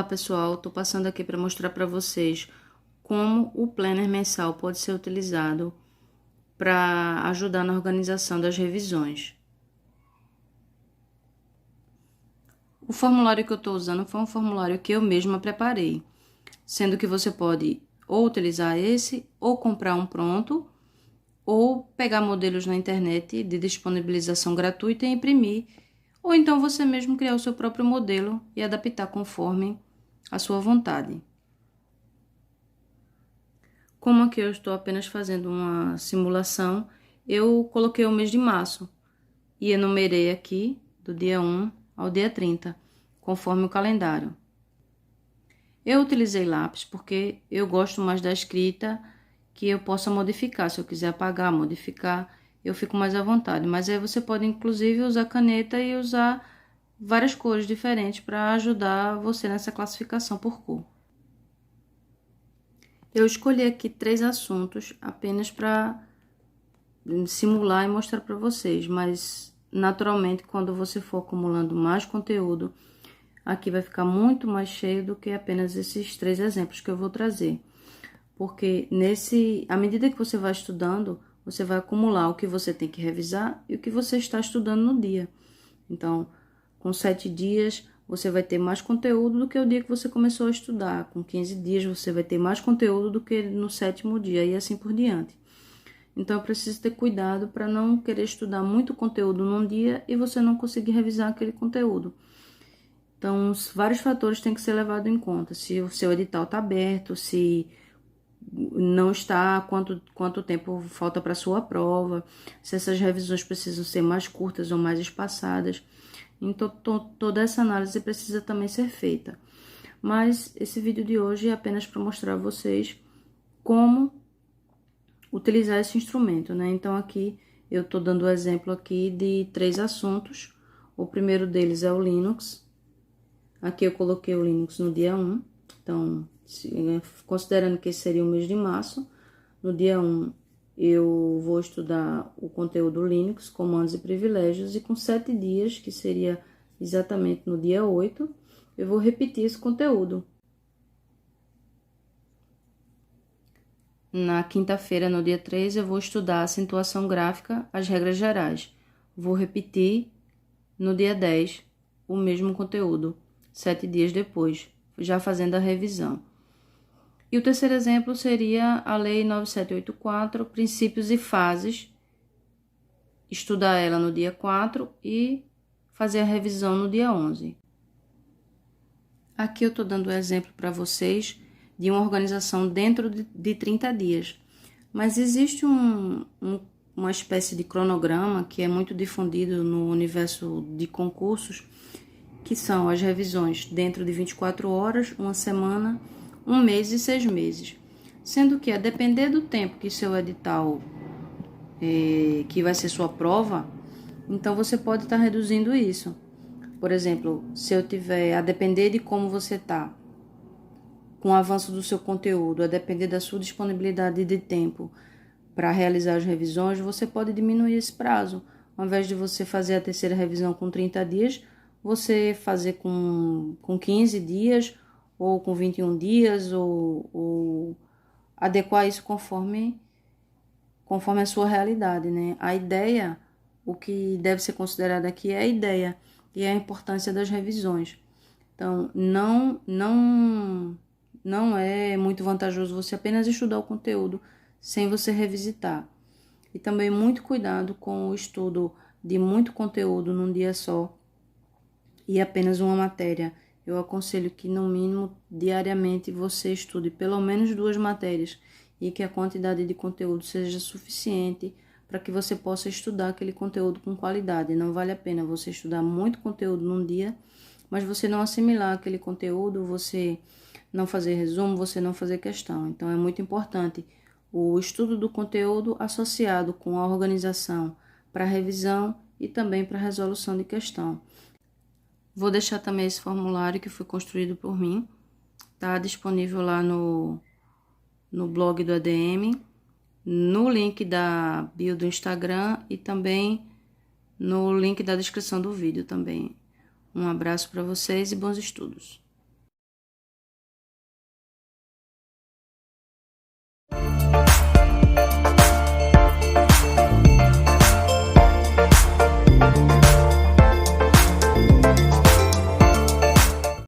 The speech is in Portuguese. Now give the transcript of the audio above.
pessoal, estou passando aqui para mostrar para vocês como o planner mensal pode ser utilizado para ajudar na organização das revisões. O formulário que eu estou usando foi um formulário que eu mesma preparei, sendo que você pode ou utilizar esse, ou comprar um pronto, ou pegar modelos na internet de disponibilização gratuita e imprimir, ou então você mesmo criar o seu próprio modelo e adaptar conforme a sua vontade. Como aqui eu estou apenas fazendo uma simulação, eu coloquei o mês de março e enumerei aqui do dia 1 ao dia 30, conforme o calendário. Eu utilizei lápis porque eu gosto mais da escrita que eu possa modificar. Se eu quiser apagar, modificar, eu fico mais à vontade. Mas aí você pode inclusive usar caneta e usar várias cores diferentes para ajudar você nessa classificação por cor. Eu escolhi aqui 3 assuntos apenas para simular e mostrar para vocês, mas naturalmente quando você for acumulando mais conteúdo, aqui vai ficar muito mais cheio do que apenas esses 3 exemplos que eu vou trazer. Porque à medida que você vai estudando, você vai acumular o que você tem que revisar e o que você está estudando no dia. Então, com 7 dias, você vai ter mais conteúdo do que o dia que você começou a estudar. Com 15 dias, você vai ter mais conteúdo do que no 7º dia e assim por diante. Então, eu preciso ter cuidado para não querer estudar muito conteúdo num dia e você não conseguir revisar aquele conteúdo. Então, vários fatores têm que ser levados em conta. Se o seu edital está aberto, se não está, quanto tempo falta para a sua prova, se essas revisões precisam ser mais curtas ou mais espaçadas. Então, toda essa análise precisa também ser feita. Mas esse vídeo de hoje é apenas para mostrar a vocês como utilizar esse instrumento, né? Então, aqui eu estou dando o exemplo aqui de 3 assuntos. O primeiro deles é o Linux. Aqui eu coloquei o Linux no dia 1. Então, considerando que esse seria o mês de março, no dia 1 eu vou estudar o conteúdo Linux, comandos e privilégios, e com 7 dias, que seria exatamente no dia 8, eu vou repetir esse conteúdo. Na quinta-feira, no dia 3, eu vou estudar a acentuação gráfica, as regras gerais. Vou repetir no dia 10 o mesmo conteúdo, 7 dias depois, já fazendo a revisão. E o terceiro exemplo seria a Lei 9784, princípios e fases, estudar ela no dia 4 e fazer a revisão no dia 11. Aqui eu estou dando um exemplo para vocês de uma organização dentro de 30 dias. Mas existe uma espécie de cronograma que é muito difundido no universo de concursos, que são as revisões dentro de 24 horas, uma semana, 1 mês e 6 meses. Sendo que, a depender do tempo que seu edital, que vai ser sua prova, então você pode estar reduzindo isso. Por exemplo, se eu tiver, a depender de como você está, com o avanço do seu conteúdo, a depender da sua disponibilidade de tempo para realizar as revisões, você pode diminuir esse prazo. Ao invés de você fazer a terceira revisão com 30 dias, você fazer com 15 dias, ou com 21 dias, ou adequar isso conforme a sua realidade, né? A ideia, o que deve ser considerado aqui é a ideia e a importância das revisões. Então, não é muito vantajoso você apenas estudar o conteúdo sem você revisitar. E também muito cuidado com o estudo de muito conteúdo num dia só e apenas uma matéria. Eu aconselho que, no mínimo, diariamente você estude pelo menos 2 matérias e que a quantidade de conteúdo seja suficiente para que você possa estudar aquele conteúdo com qualidade. Não vale a pena você estudar muito conteúdo num dia, mas você não assimilar aquele conteúdo, você não fazer resumo, você não fazer questão. Então, é muito importante o estudo do conteúdo associado com a organização para revisão e também para resolução de questão. Vou deixar também esse formulário que foi construído por mim, tá disponível lá no blog do ADM, no link da bio do Instagram e também no link da descrição do vídeo também. Um abraço para vocês e bons estudos.